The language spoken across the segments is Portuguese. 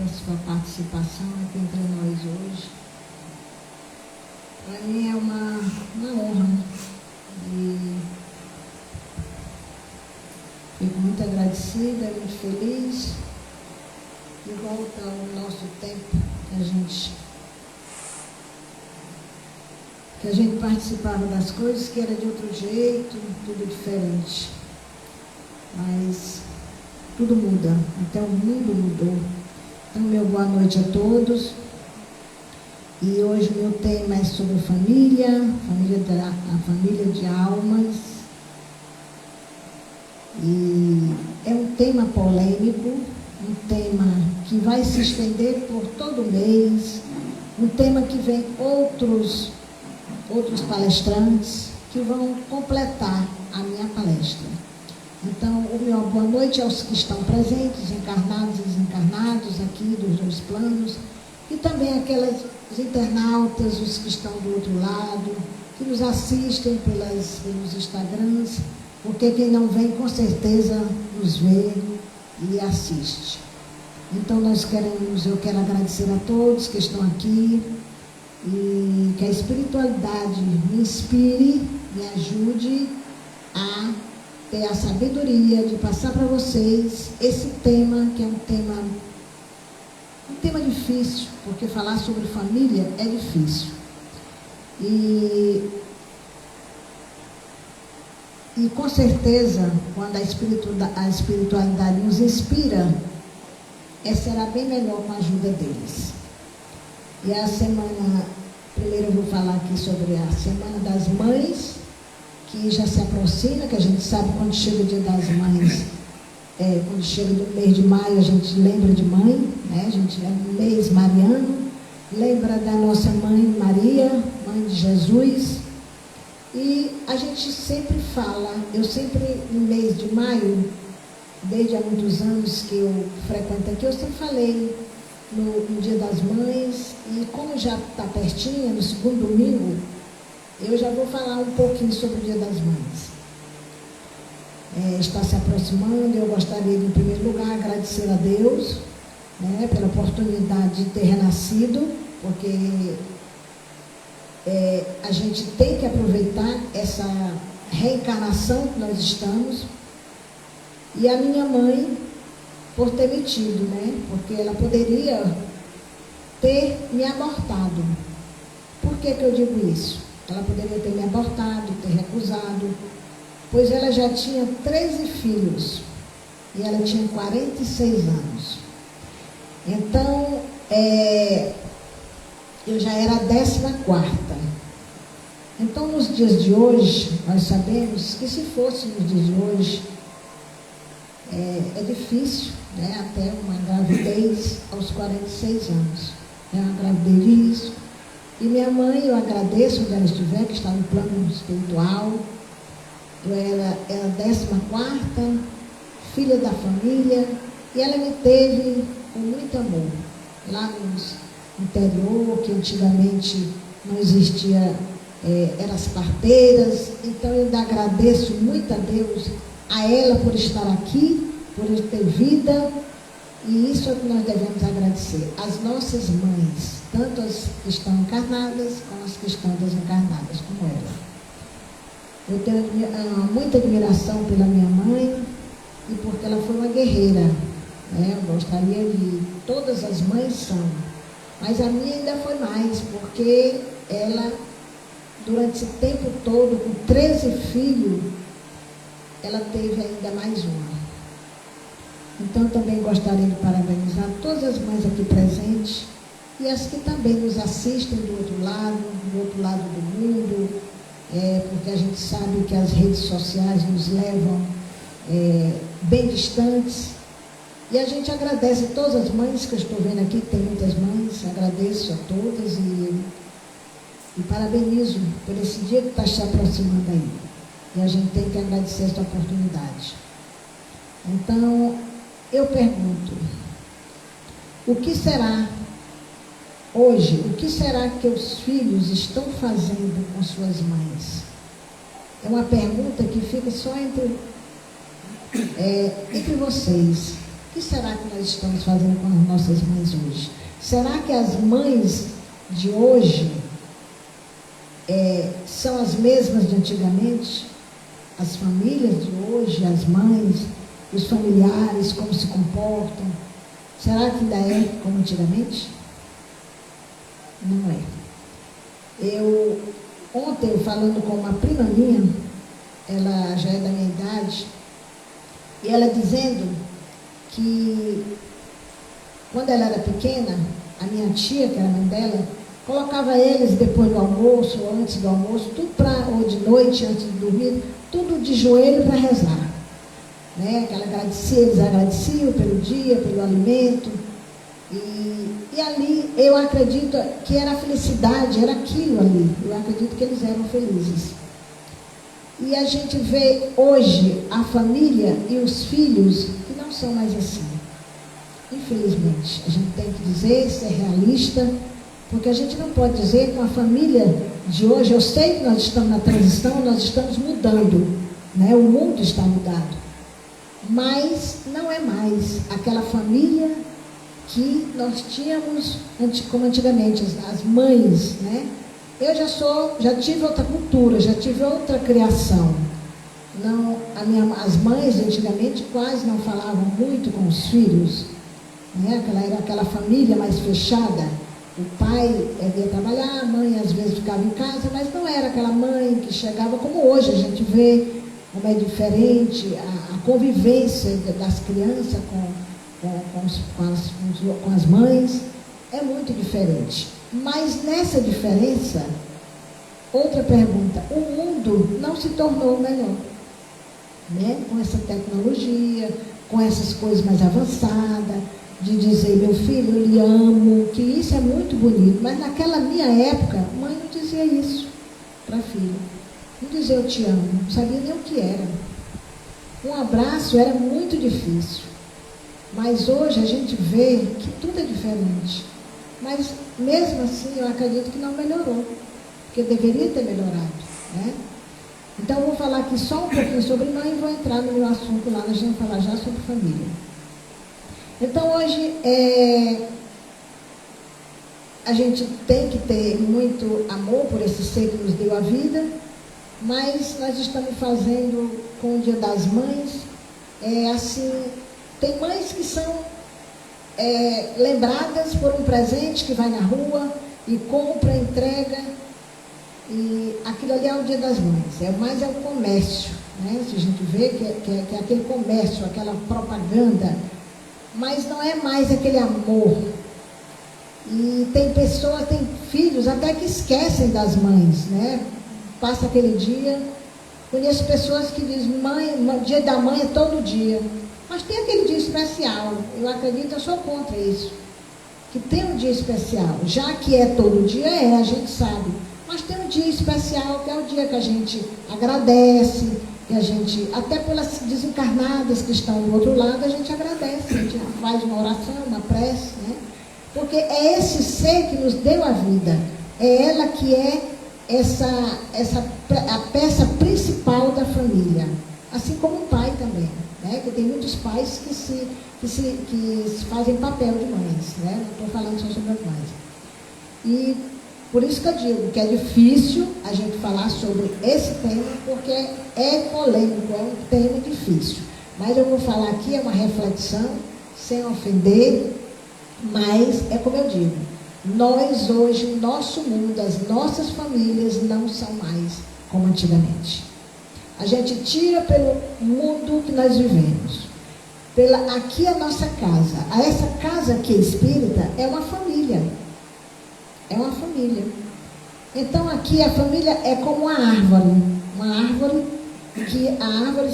pela sua participação aqui entre nós hoje. Para mim é uma honra e fico muito agradecida, muito feliz. De volta ao nosso tempo que a gente participava das coisas, que era de outro jeito, tudo diferente. Mas tudo muda, até o mundo mudou. Então, meu boa noite a todos. E hoje meu tema é sobre família, a família de almas. E é um tema polêmico, um tema que vai se estender por todo mês, um tema que vem outros palestrantes que vão completar a minha palestra. Então, o meu boa noite aos que estão presentes, encarnados e desencarnados aqui dos dois planos, e também aquelas internautas, os que estão do outro lado, que nos assistem pelos Instagrams, porque quem não vem com certeza nos vê e assiste. Então eu quero agradecer a todos que estão aqui e que a espiritualidade me inspire, me ajude a ter a sabedoria de passar para vocês esse tema, que é um tema difícil, porque falar sobre família é difícil. E com certeza, quando a espiritualidade nos inspira, será bem melhor com a ajuda deles. E primeiro eu vou falar aqui sobre a Semana das Mães, que já se aproxima, que a gente sabe quando chega o Dia das Mães, quando chega do mês de maio, a gente lembra de mãe, né? A gente é um mês mariano, lembra da nossa mãe Maria, mãe de Jesus. E a gente sempre fala, eu sempre no mês de maio, desde há muitos anos que eu frequento aqui, eu sempre falei no Dia das Mães, e como já está pertinho, no segundo domingo, eu já vou falar um pouquinho sobre o Dia das Mães. Está se aproximando, eu gostaria de, em primeiro lugar, agradecer a Deus, né, pela oportunidade de ter renascido, porque a gente tem que aproveitar essa reencarnação que nós estamos, e a minha mãe por ter me tido, né? Porque ela poderia ter me abortado. Por que eu digo isso? Ela poderia ter me abortado, ter recusado, pois ela já tinha 13 filhos e ela tinha 46 anos. Então, eu já era a 14ª. Então, nos dias de hoje, nós sabemos que se fosse nos dias de hoje, é difícil, né? Até uma gravidez aos 46 anos. É uma gravidez de risco. E minha mãe, eu agradeço onde ela estiver, que está no plano espiritual. Ela é a 14ª, filha da família, e ela me teve com muito amor. Lá no interior, que antigamente não existia, eram as parteiras. Então eu ainda agradeço muito a Deus, a ela por estar aqui, por ter vida, e isso é o que nós devemos agradecer. As nossas mães, tanto as que estão encarnadas, como as que estão desencarnadas, como ela. Eu tenho muita admiração pela minha mãe, e porque ela foi uma guerreira, né? Eu gostaria de... Todas as mães são, mas a minha ainda foi mais, porque ela, durante esse tempo todo, com 13 filhos, ela teve ainda mais uma. Então, também gostaria de parabenizar todas as mães aqui presentes e as que também nos assistem do outro lado do mundo, porque a gente sabe que as redes sociais nos levam bem distantes. E a gente agradece a todas as mães que eu estou vendo aqui, que tem muitas mães, agradeço a todas e parabenizo por esse dia que está se aproximando aí. E a gente tem que agradecer esta oportunidade. Então, eu pergunto, o que será hoje, o que será que os filhos estão fazendo com suas mães? É uma pergunta que fica só entre vocês. que será que nós estamos fazendo com as nossas mães hoje? Será que as mães de hoje são as mesmas de antigamente? As famílias de hoje, as mães, os familiares, como se comportam? Será que ainda é como antigamente? Não é. Ontem, falando com uma prima minha, ela já é da minha idade, e ela dizendo que quando ela era pequena, a minha tia, que era a mãe dela, colocava eles depois do almoço, ou antes do almoço, ou de noite, antes de dormir, tudo de joelho para rezar. Né? Eles agradeciam pelo dia, pelo alimento. E ali, eu acredito que era a felicidade, era aquilo ali. Eu acredito que eles eram felizes. E a gente vê hoje a família e os filhos que não são mais assim. Infelizmente, a gente tem que dizer, ser realista, porque a gente não pode dizer que uma família de hoje, eu sei que nós estamos na transição, nós estamos mudando, né? O mundo está mudado, mas não é mais aquela família que nós tínhamos como antigamente, as mães, né? Eu já tive outra cultura, já tive outra criação. Não, as mães antigamente quase não falavam muito com os filhos, né? Era aquela família mais fechada. O pai ia trabalhar, a mãe às vezes ficava em casa, mas não era aquela mãe que chegava como hoje a gente vê, como é diferente a convivência das crianças com as mães, é muito diferente. Mas nessa diferença, outra pergunta, o mundo não se tornou melhor, né? Com essa tecnologia, com essas coisas mais avançadas, de dizer, meu filho, eu lhe amo, que isso é muito bonito, mas naquela minha época, mãe não dizia isso para filho, não dizia eu te amo, não sabia nem o que era. Um abraço era muito difícil, mas hoje a gente vê que tudo é diferente, mas mesmo assim eu acredito que não melhorou, porque deveria ter melhorado, né? Então eu vou falar aqui só um pouquinho sobre mãe e vou entrar no meu assunto lá, nós vamos falar já sobre família. Então hoje a gente tem que ter muito amor por esse ser que nos deu a vida, mas nós estamos fazendo com o Dia das Mães, assim, tem mães que são lembradas por um presente que vai na rua e compra, entrega, e aquilo ali é o Dia das Mães, mais é o comércio, né? Se a gente vê que é aquele comércio, aquela propaganda, mas não é mais aquele amor. E tem pessoas, tem filhos até que esquecem das mães, né? Passa aquele dia, conheço pessoas que dizem, mãe, dia da mãe é todo dia, mas tem aquele dia especial. Eu acredito, eu sou contra isso, que tem um dia especial, já que é todo dia, a gente sabe, mas tem um dia especial, que é o dia que a gente agradece, que a gente, até pelas desencarnadas que estão do outro lado, a gente agradece, a gente faz uma oração, uma prece, né? Porque é esse ser que nos deu a vida, é ela que é a peça principal da família, assim como o pai também, né? Que tem muitos pais que fazem papel de mães, né? Não estou falando só sobre as mães. E por isso que eu digo que é difícil a gente falar sobre esse tema, porque é polêmico, é um tema difícil. Mas eu vou falar aqui, é uma reflexão, sem ofender, mas é como eu digo, nós hoje, o nosso mundo, as nossas famílias não são mais como antigamente. A gente tira pelo mundo que nós vivemos. Aqui a nossa casa, essa casa aqui espírita é uma família. É uma família. Então aqui a família é como uma árvore que a árvore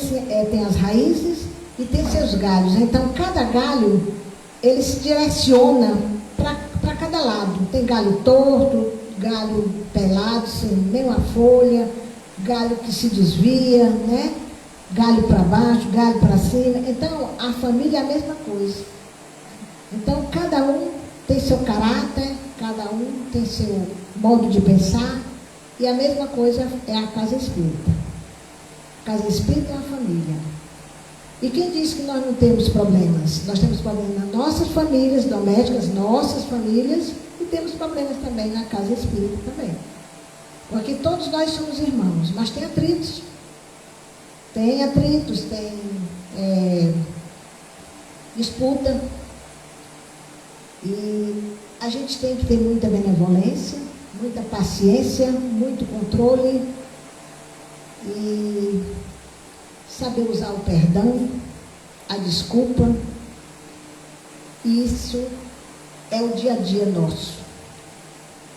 tem as raízes e tem seus galhos. Então cada galho, ele se direciona para cada lado. Tem galho torto, galho pelado, sem nenhuma folha, galho que se desvia, né? Galho para baixo, galho para cima. Então a família é a mesma coisa. Então cada um tem seu caráter, cada um tem seu modo de pensar, e a mesma coisa é a casa espírita. A casa espírita é uma família. E quem disse que nós não temos problemas? Nós temos problemas nas nossas famílias domésticas, nossas famílias, e temos problemas também na casa espírita também. Porque todos nós somos irmãos, mas tem atritos. Tem atritos, tem disputa. E a gente tem que ter muita benevolência, muita paciência, muito controle e saber usar o perdão, a desculpa. Isso é o dia a dia nosso.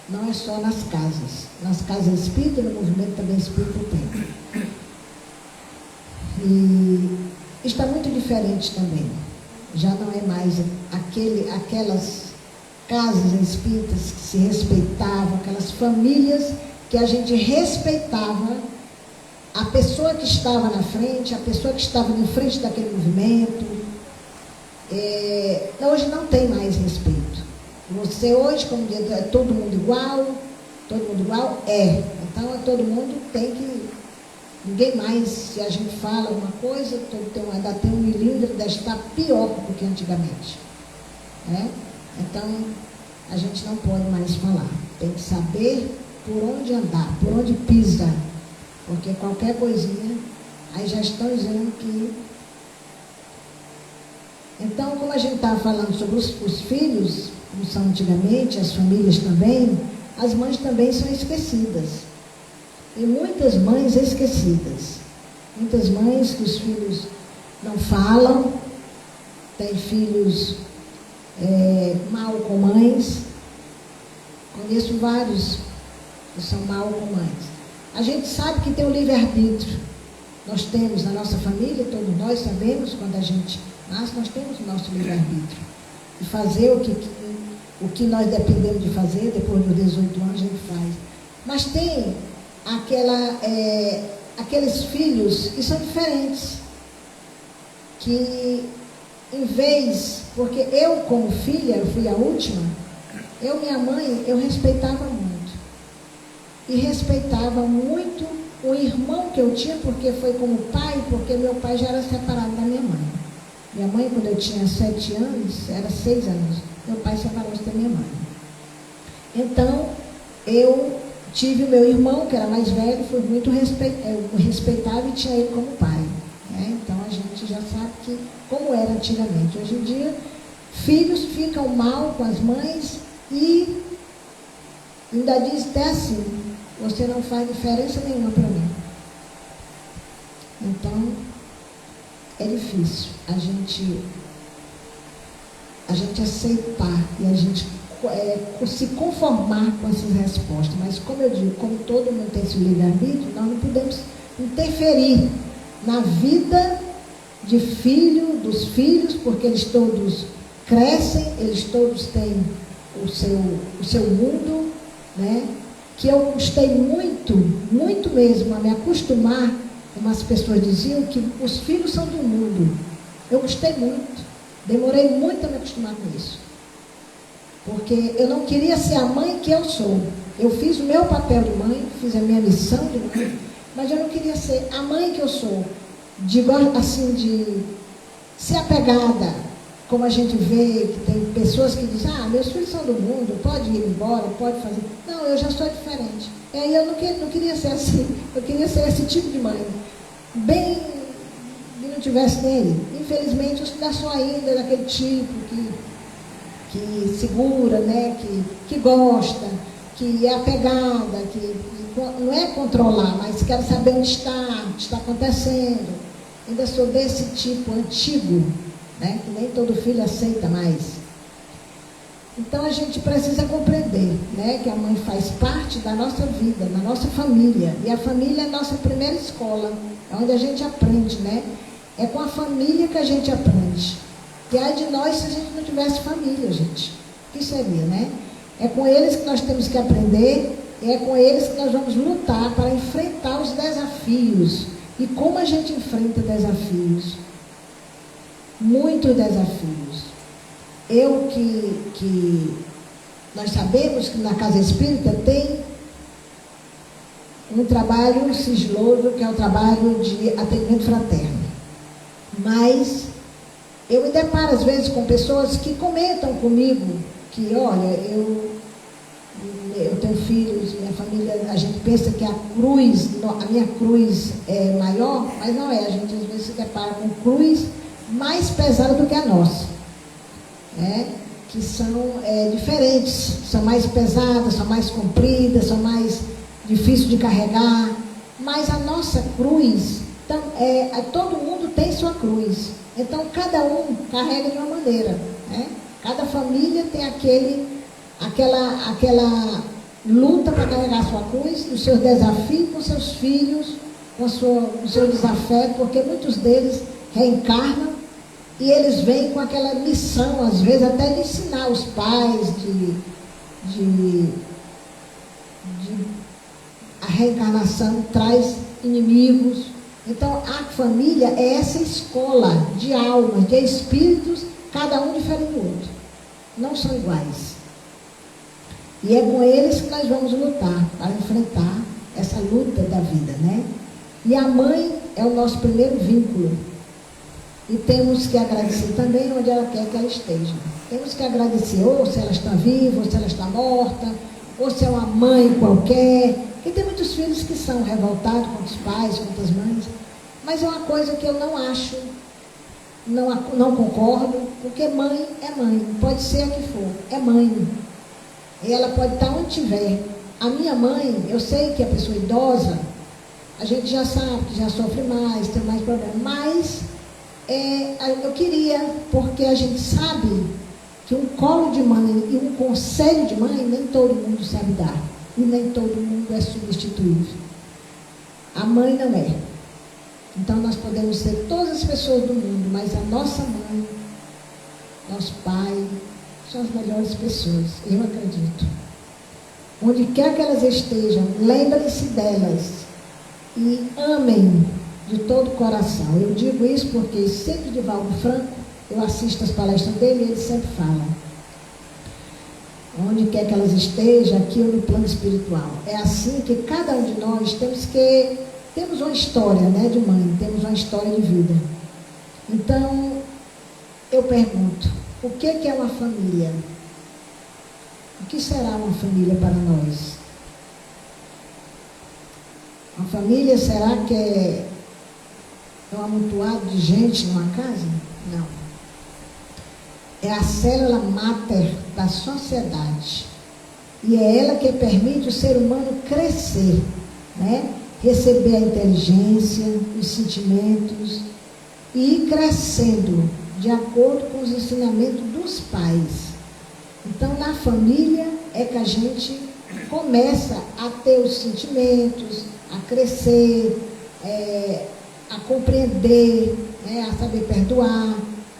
Não é só nas casas. Nas casas espíritas, no movimento também espírita tem. E está muito diferente também. Já não é mais aquelas casas espíritas que se respeitavam, aquelas famílias que a gente respeitava a pessoa que estava na frente, a pessoa que estava em frente daquele movimento. Hoje não tem mais respeito. Você hoje, como diz, é todo mundo igual? Então todo mundo tem que... Ninguém mais, se a gente fala uma coisa, ainda tem um milímetro, deve estar pior do que antigamente. Então, a gente não pode mais falar. Tem que saber por onde andar, por onde pisa. Porque qualquer coisinha, aí já estão dizendo que... Então, como a gente estava falando sobre os filhos, como são antigamente, as famílias também, as mães também são esquecidas. E muitas mães esquecidas. Muitas mães que os filhos não falam, têm filhos mal com mães. Conheço vários que são mal com mães. A gente sabe que tem o livre-arbítrio. Nós temos na nossa família, todos nós sabemos, quando a gente nasce, nós temos o nosso livre-arbítrio. E fazer o que nós dependemos de fazer, depois dos 18 anos a gente faz. Mas tem aqueles filhos que são diferentes, que em vez, porque eu como filha, eu fui a última, minha mãe, eu respeitava muito, e respeitava muito o irmão que eu tinha, porque foi como pai, porque meu pai já era separado da minha mãe. Minha mãe, quando eu tinha 7 anos, era 6 anos, meu pai separou-se da minha mãe. Então, eu tive o meu irmão, que era mais velho, foi muito respeitado e tinha ele como pai. Então a gente já sabe como era antigamente. Hoje em dia, filhos ficam mal com as mães e ainda diz até assim: você não faz diferença nenhuma para mim. Então, é difícil a gente aceitar e a gente se conformar com essas respostas. Mas, como eu digo, como todo mundo tem esse livre-arbítrio, nós não podemos interferir na vida dos filhos, porque eles todos crescem, eles todos têm o seu mundo, que eu custei muito, muito mesmo, a me acostumar, como as pessoas diziam, que os filhos são do mundo. Eu custei muito, demorei muito a me acostumar com isso. Porque eu não queria ser a mãe que eu sou. Eu fiz o meu papel de mãe, fiz a minha missão de mãe, mas eu não queria ser a mãe que eu sou. De ser apegada, como a gente vê, que tem pessoas que dizem: meus filhos são do mundo, pode ir embora, pode fazer. Não, eu já sou diferente. E aí eu não queria ser assim, eu queria ser esse tipo de mãe. Bem, que não tivesse nele. Infelizmente, eu ainda sou ainda daquele tipo que segura, que gosta, que é apegada, que não é controlar, mas quer saber onde está, o que está acontecendo. Ainda sou desse tipo antigo, que nem todo filho aceita mais. Então a gente precisa compreender, que a mãe faz parte da nossa vida, da nossa família. E a família é a nossa primeira escola, é onde a gente aprende, É com a família que a gente aprende. E ai de nós se a gente não tivesse família, gente. O que seria, É com eles que nós temos que aprender, e é com eles que nós vamos lutar para enfrentar os desafios. E como a gente enfrenta desafios? Muitos desafios. Nós sabemos que na Casa Espírita tem um trabalho sigiloso, que é o trabalho de atendimento fraterno. Mas eu me deparo às vezes com pessoas que comentam comigo que, olha, eu tenho filhos, minha família, a gente pensa que a minha cruz é maior, mas não é. A gente às vezes se depara com cruz mais pesada do que a nossa, né? Que são diferentes, são mais pesadas, são mais compridas, são mais difíceis de carregar, mas a nossa cruz, todo mundo tem sua cruz, então cada um carrega de uma maneira, né? Cada família tem aquela luta para carregar sua cruz, os seus desafios com seus filhos, com o seu desafeto, porque muitos deles reencarnam e eles vêm com aquela missão, às vezes até de ensinar os pais, a reencarnação traz inimigos. Então a família é essa escola de almas, de espíritos, cada um diferente do outro, não são iguais. E é com eles que nós vamos lutar, para enfrentar essa luta da vida, né? E a mãe é o nosso primeiro vínculo. E temos que agradecer também onde ela quer que ela esteja. Temos que agradecer, ou se ela está viva, ou se ela está morta, ou se é uma mãe qualquer. Porque tem muitos filhos que são revoltados contra os pais, contra as mães. Mas é uma coisa que eu não acho, não concordo, porque mãe é mãe, pode ser a que for, é mãe. E ela pode estar onde estiver. A minha mãe, eu sei que a pessoa idosa, a gente já sabe que já sofre mais, tem mais problemas, mas eu queria, porque a gente sabe que um colo de mãe e um conselho de mãe, nem todo mundo sabe dar. E nem todo mundo é substituível. A mãe não é. Então nós podemos ser todas as pessoas do mundo, mas a nossa mãe, nosso pai, são as melhores pessoas, eu acredito. Onde quer que elas estejam, lembrem-se delas e amem de todo o coração. Eu digo isso porque sempre de Valdo Franco, eu assisto as palestras dele e ele sempre fala. Onde quer que elas estejam, aqui ou no plano espiritual. É assim que cada um de nós temos uma história, né, de mãe, temos uma história de vida. Então, eu pergunto, o que é uma família? O que será uma família para nós? Uma família, será que é um amontoado de gente numa casa? Não. É a célula máter da sociedade. E é ela que permite o ser humano crescer, né? Receber a inteligência, os sentimentos e ir crescendo de acordo com os ensinamentos dos pais. Então, na família é que a gente começa a ter os sentimentos, a crescer, a compreender, né, a saber perdoar.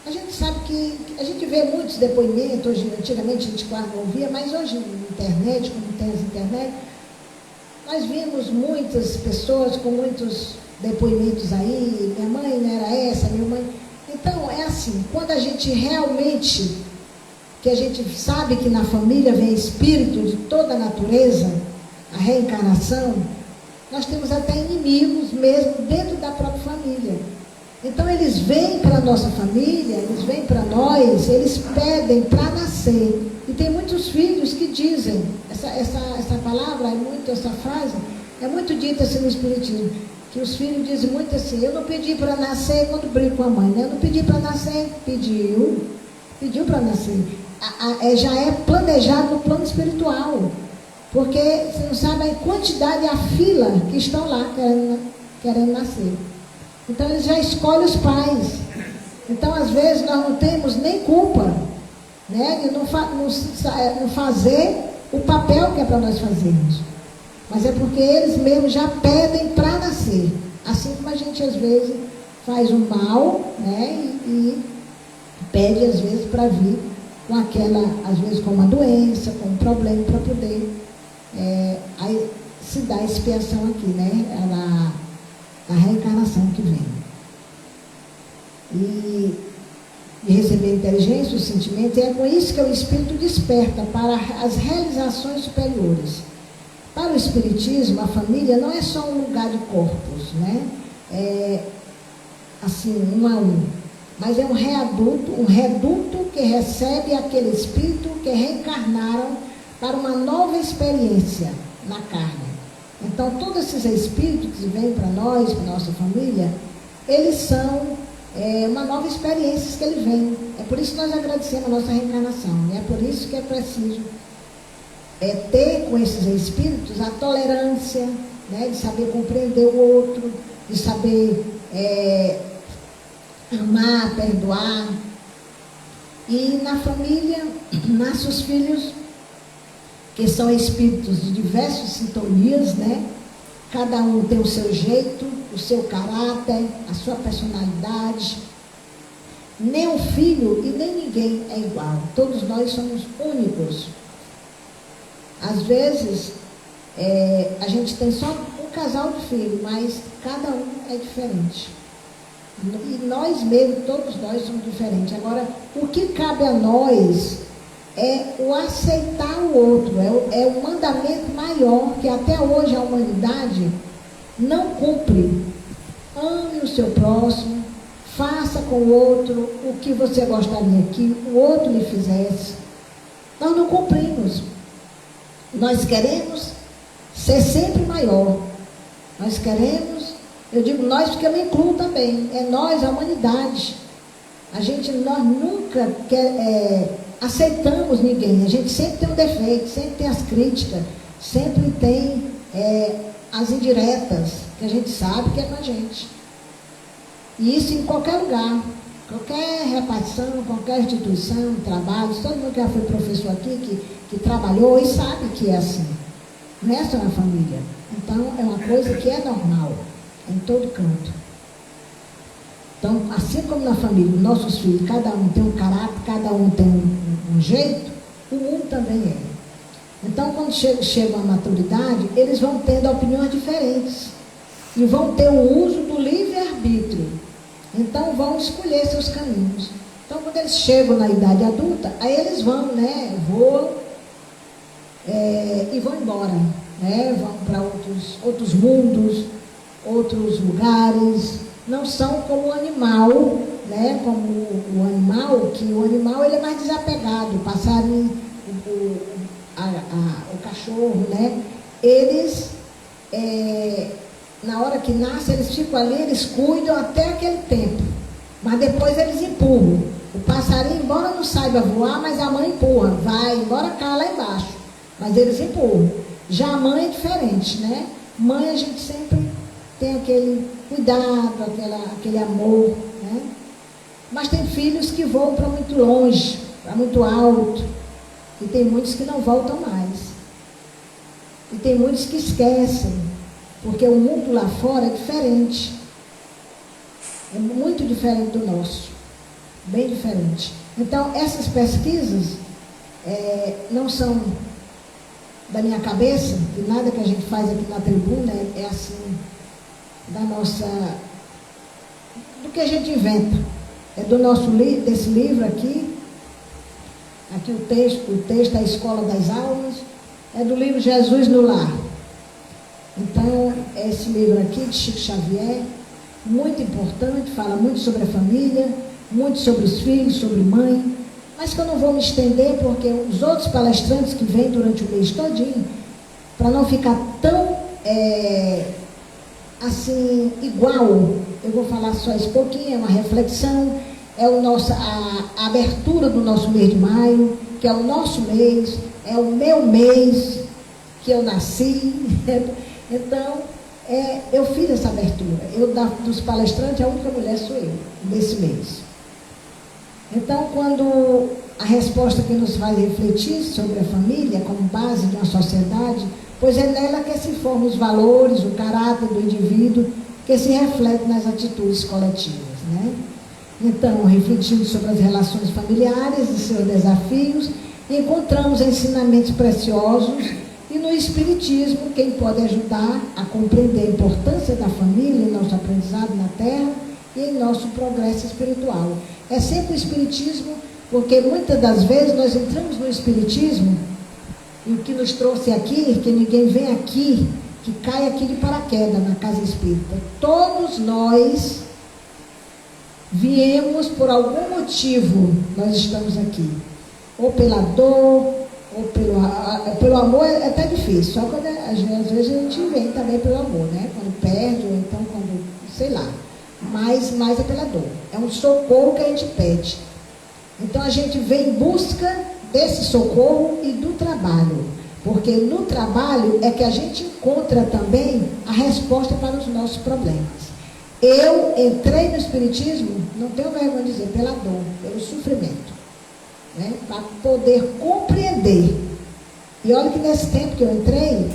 A gente sabe que a gente vê muitos depoimentos, antigamente a gente quase não ouvia, mas hoje na internet, como tem as internet, nós vimos muitas pessoas com muitos depoimentos aí, minha mãe não era essa, minha mãe... Então, é assim, quando a gente realmente, que a gente sabe que na família vem espírito de toda a natureza, a reencarnação, nós temos até inimigos mesmo dentro da própria família. Então, eles vêm para a nossa família, eles vêm para nós, eles pedem para nascer. E tem muitos filhos que dizem, essa palavra, essa frase, é muito dita assim no Espiritismo, que os filhos dizem muito assim, eu não pedi para nascer quando brigo com a mãe, né? Eu não pedi para nascer, pediu para nascer. Já é planejado no plano espiritual, porque você não sabe a quantidade, a fila que estão lá querendo nascer. Então eles já escolhem os pais. Então às vezes nós não temos nem culpa, né, de não fazer o papel que é para nós fazermos. Mas é porque eles mesmos já pedem para nascer. Assim como a gente às vezes faz o mal, né, e pede às vezes para vir com aquela, às vezes com uma doença, com um problema para poder aí se dar a expiação aqui, né, a reencarnação que vem. E receber a inteligência, o sentimento, e é com isso que o Espírito desperta para as realizações superiores. Para o Espiritismo, a família não é só um lugar de corpos, né? assim, um a um. Mas é um reduto que recebe aquele espírito que reencarnaram para uma nova experiência na carne. Então, todos esses espíritos que vêm para nós, para nossa família, eles são uma nova experiência que eles vêm. É por isso que nós agradecemos a nossa reencarnação. E é por isso que é preciso ter com esses espíritos a tolerância, né, de saber compreender o outro, de saber amar, perdoar. E na família nascem os filhos, que são espíritos de diversas sintonias, né? Cada um tem o seu jeito, o seu caráter, a sua personalidade. Nem o filho e nem ninguém é igual. Todos nós somos únicos. Às vezes, a gente tem só um casal de filhos, mas cada um é diferente. E nós mesmos, todos nós somos diferentes. Agora, o que cabe a nós é o aceitar o outro, é o mandamento maior que até hoje a humanidade não cumpre. Ame o seu próximo, faça com o outro o que você gostaria que o outro lhe fizesse. Nós não cumprimos. Nós queremos ser sempre maior. Nós queremos, eu digo nós porque eu me incluo também, é nós, a humanidade. Nós nunca aceitamos ninguém, a gente sempre tem um defeito, sempre tem as críticas, sempre tem as indiretas, que a gente sabe que é com a gente. E isso em qualquer lugar, qualquer repartição, qualquer instituição, trabalho, todo mundo que já foi professor aqui, que trabalhou e sabe que é assim. Não é só na família. Então, é uma coisa que é normal, em todo canto. Então, assim como na família, nossos filhos, cada um tem um caráter, cada um tem um jeito, o mundo também é. Então, quando chegam à maturidade, eles vão tendo opiniões diferentes e vão ter o uso do livre-arbítrio. Então, vão escolher seus caminhos. Então, quando eles chegam na idade adulta, aí eles vão, né, voam e vão embora, né, vão para outros mundos, outros lugares. Não são como o animal, né? Como o animal, que o animal ele é mais desapegado, o passarinho, o cachorro, né? Eles, na hora que nascem, eles ficam ali, eles cuidam até aquele tempo, mas depois eles empurram. O passarinho, embora não saiba voar, mas a mãe empurra, vai, embora caia lá embaixo, mas eles empurram. Já a mãe é diferente, né? Mãe a gente sempre tem aquele cuidado, aquele amor, né? Mas tem filhos que voam para muito longe, para muito alto, e tem muitos que não voltam mais. E tem muitos que esquecem, porque o mundo lá fora é diferente. É muito diferente do nosso, bem diferente. Então, essas pesquisas não são da minha cabeça, e nada que a gente faz aqui na tribuna é assim, do que a gente inventa. É do nosso desse livro aqui o texto, a Escola das Almas, é do livro Jesus no Lar. Então, esse livro aqui de Chico Xavier, muito importante, fala muito sobre a família, muito sobre os filhos, sobre mãe, mas que eu não vou me estender, porque os outros palestrantes que vêm durante o mês todinho, para não ficar tão assim, igual, eu vou falar só esse pouquinho, é uma reflexão, a abertura do nosso mês de maio, que é o nosso mês, é o meu mês, que eu nasci. Então, eu fiz essa abertura. Dos palestrantes, a única mulher sou eu, desse mês. Então, quando a resposta que nos faz refletir sobre a família como base de uma sociedade, pois é nela que se formam os valores, o caráter do indivíduo, que se reflete nas atitudes coletivas, né? Então, refletindo sobre as relações familiares e seus desafios, encontramos ensinamentos preciosos e no Espiritismo, quem pode ajudar a compreender a importância da família em nosso aprendizado na Terra e em nosso progresso espiritual. É sempre o Espiritismo, porque muitas das vezes nós entramos no Espiritismo e o que nos trouxe aqui, que ninguém vem aqui, que cai aqui de paraquedas na casa espírita. Todos nós viemos por algum motivo, nós estamos aqui. Ou pela dor, ou pelo amor é até difícil. Só quando às vezes a gente vem também pelo amor, né? Quando perde, ou então quando, sei lá. Mas é pela dor. É um socorro que a gente pede. Então a gente vem em busca desse socorro e do trabalho. Porque no trabalho é que a gente encontra também a resposta para os nossos problemas. Eu entrei no Espiritismo, não tenho vergonha de dizer, pela dor, pelo sofrimento, né? Para poder compreender. E olha que nesse tempo que eu entrei,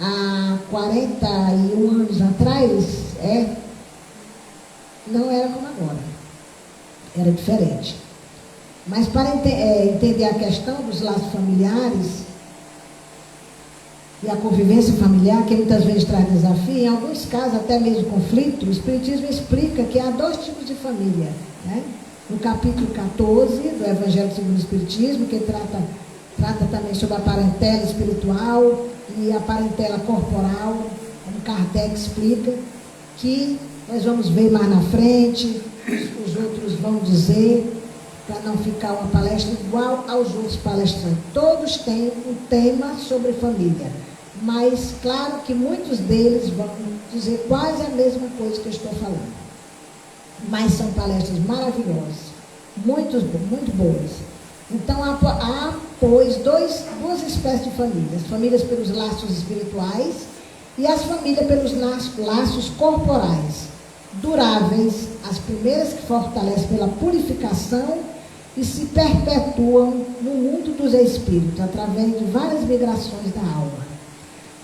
há 41 anos atrás, não era como agora, era diferente. Mas para entender a questão dos laços familiares e a convivência familiar, que muitas vezes traz desafio, em alguns casos até mesmo conflito, o Espiritismo explica que há 2 tipos de família, né? No capítulo 14 do Evangelho segundo o Espiritismo, que trata também sobre a parentela espiritual e a parentela corporal, como Kardec explica, que nós vamos ver mais na frente, os outros vão dizer, para não ficar uma palestra igual aos outros palestrantes. Todos têm um tema sobre família, mas claro que muitos deles vão dizer quase a mesma coisa que eu estou falando. Mas são palestras maravilhosas, muito boas. Então há pois, duas espécies de famílias: famílias pelos laços espirituais e as famílias pelos laços corporais, duráveis, as primeiras que fortalecem pela purificação e se perpetuam no mundo dos espíritos, através de várias migrações da alma.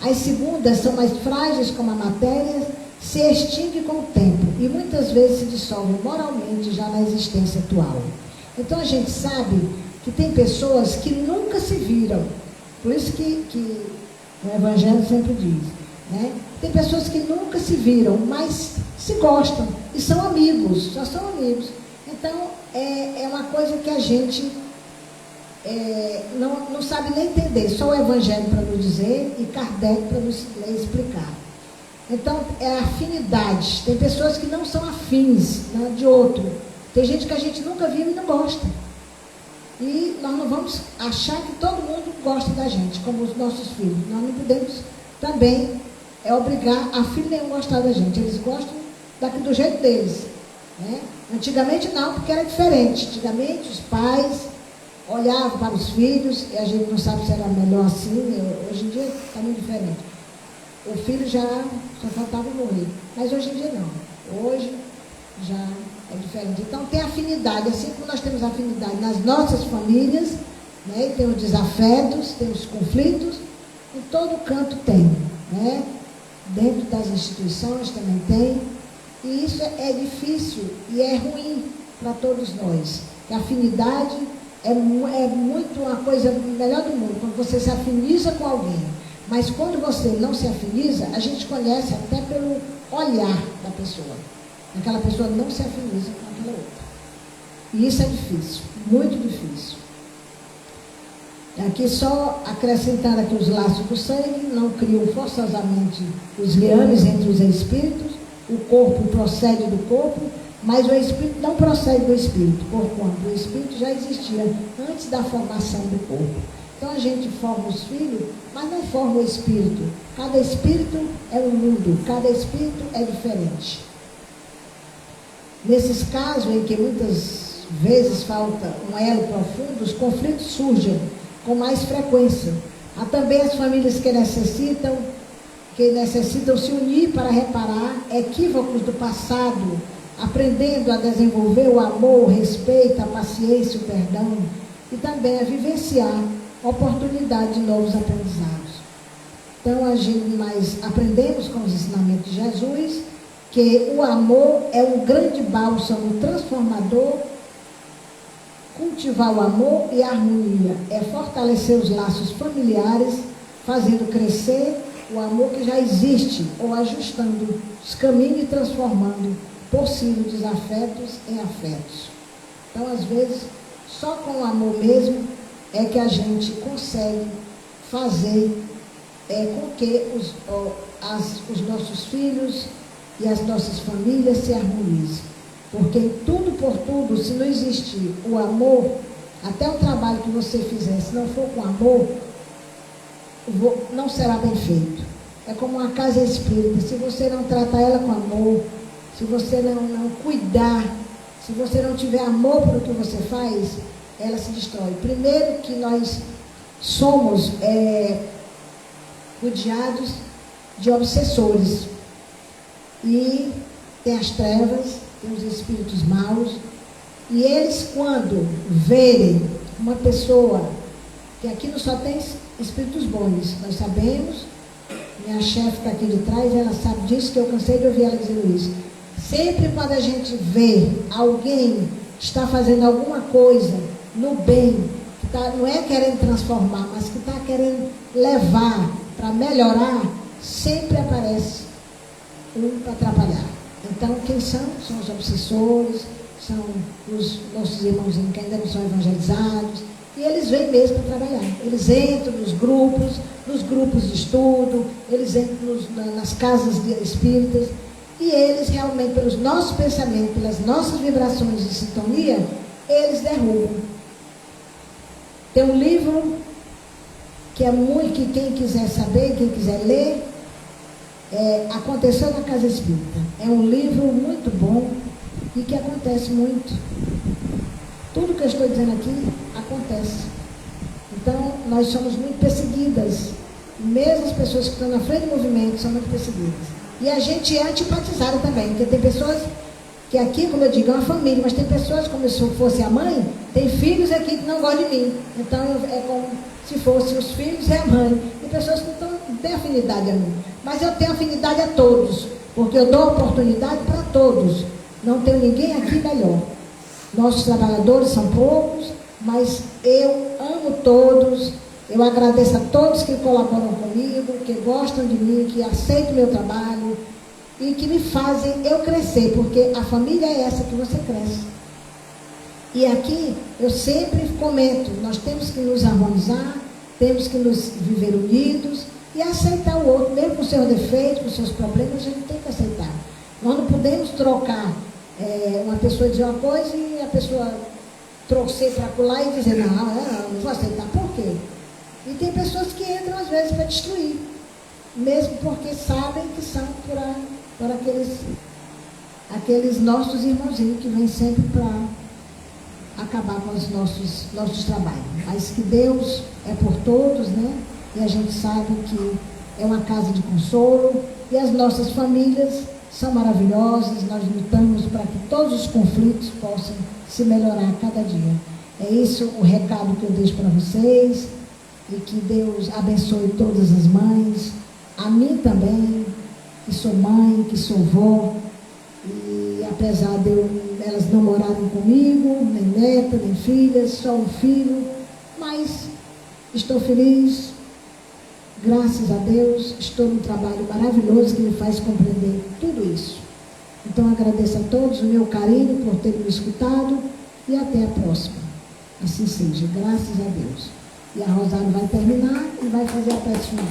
As segundas são mais frágeis como a matéria, se extingue com o tempo e muitas vezes se dissolvem moralmente já na existência atual. Então a gente sabe que tem pessoas que nunca se viram, por isso que o Evangelho sempre diz, né? Tem pessoas que nunca se viram, mas se gostam e são amigos, já são amigos. Então é uma coisa que a gente não sabe nem entender, só o Evangelho para nos dizer e Kardec para nos explicar. Então, é afinidade. Tem pessoas que não são afins, né, de outro. Tem gente que a gente nunca viu e não gosta. E nós não vamos achar que todo mundo gosta da gente, como os nossos filhos. Nós não podemos também obrigar a filho nenhum a gostar da gente. Eles gostam do jeito deles, né? Antigamente não, porque era diferente. Antigamente os pais olhavam para os filhos e a gente não sabe se era melhor assim. Hoje em dia está muito diferente. O filho só faltava morrer. Mas hoje em dia não. Hoje já é diferente. Então tem afinidade, assim como nós temos afinidade nas nossas famílias, né? Tem os desafetos, tem os conflitos, em todo canto tem, né? Dentro das instituições também tem. E isso é difícil e é ruim para todos nós. A afinidade é muito uma coisa melhor do mundo, quando você se afiniza com alguém. Mas quando você não se afiniza, a gente conhece até pelo olhar da pessoa. Aquela pessoa não se afiniza com aquela outra. E isso é difícil, muito difícil. Aqui só acrescentar aqui os laços do sangue, não criam forçosamente os liames entre os espíritos, o corpo procede do corpo, mas o espírito não procede do espírito, porquanto o espírito já existia antes da formação do corpo. Então a gente forma os filhos, mas não forma o espírito. Cada espírito é um mundo, cada espírito é diferente. Nesses casos em que muitas vezes falta um elo profundo, os conflitos surgem com mais frequência. Há também as famílias que necessitam se unir para reparar equívocos do passado, aprendendo a desenvolver o amor, o respeito, a paciência, o perdão e também a vivenciar oportunidade de novos aprendizados. Então, nós aprendemos com os ensinamentos de Jesus que o amor é um grande bálsamo transformador. Cultivar o amor e a harmonia é fortalecer os laços familiares, fazendo crescer o amor que já existe, ou ajustando os caminhos e transformando possíveis desafetos em afetos. Então, às vezes, só com o amor mesmo é que a gente consegue fazer com que os nossos filhos e as nossas famílias se harmonizem. Porque em tudo por tudo, se não existir o amor, até o trabalho que você fizer, se não for com amor, não será bem feito. É como uma casa espírita, se você não tratar ela com amor, se você não cuidar, se você não tiver amor pelo que você faz, ela se destrói. Primeiro que nós somos rodeados de obsessores. E tem as trevas, tem os espíritos maus. E eles, quando verem uma pessoa, que aqui não só tem espíritos bons, nós sabemos, minha chefe está aqui de trás, ela sabe disso, que eu cansei de ouvir ela dizendo isso. Sempre quando a gente vê alguém que está fazendo alguma coisa no bem, que não é querendo transformar, mas que está querendo levar para melhorar, sempre aparece um para atrapalhar. Então, quem são? São os obsessores, são os nossos irmãozinhos que ainda não são evangelizados, e eles vêm mesmo para trabalhar. Eles entram nos grupos de estudo, eles entram nas casas espíritas, e eles realmente, pelos nossos pensamentos, pelas nossas vibrações de sintonia, eles derrubam. Tem um livro que é muito, que quem quiser saber, quem quiser ler, Aconteceu na Casa Espírita. É um livro muito bom e que acontece muito. Tudo que eu estou dizendo aqui acontece. Então, nós somos muito perseguidas. Mesmo as pessoas que estão na frente do movimento são muito perseguidas. E a gente é antipatizada também, porque tem pessoas que aqui, como eu digo, é uma família, mas tem pessoas, como se eu fosse a mãe, tem filhos aqui que não gostam de mim. Então, é como se fossem os filhos e a mãe. Tem pessoas que não têm afinidade a mim. Mas eu tenho afinidade a todos, porque eu dou oportunidade para todos. Não tenho ninguém aqui melhor. Nossos trabalhadores são poucos, mas eu amo todos. Eu agradeço a todos que colaboram comigo, que gostam de mim, que aceitam o meu trabalho e que me fazem eu crescer, porque a família é essa que você cresce. E aqui eu sempre comento, nós temos que nos harmonizar, temos que nos viver unidos e aceitar o outro, mesmo com seus defeitos, com seus problemas, a gente tem que aceitar. Nós não podemos trocar uma pessoa dizer uma coisa e a pessoa torcer para pular e dizer, não vou aceitar. Por quê? E tem pessoas que entram às vezes para destruir, mesmo porque sabem que são por aqueles nossos irmãozinhos que vêm sempre para acabar com os nossos trabalhos. Mas que Deus é por todos, né? E a gente sabe que é uma casa de consolo e as nossas famílias são maravilhosas. Nós lutamos para que todos os conflitos possam se melhorar a cada dia. É isso o recado que eu deixo para vocês. E que Deus abençoe todas as mães, a mim também, que sou mãe, que sou vó, e apesar de elas não morarem comigo, nem neta, nem filhas, só um filho, mas estou feliz, graças a Deus, estou num trabalho maravilhoso que me faz compreender tudo isso. Então agradeço a todos o meu carinho por terem me escutado e até a próxima. Assim seja, graças a Deus. E a Rosário vai terminar e vai fazer a prece final.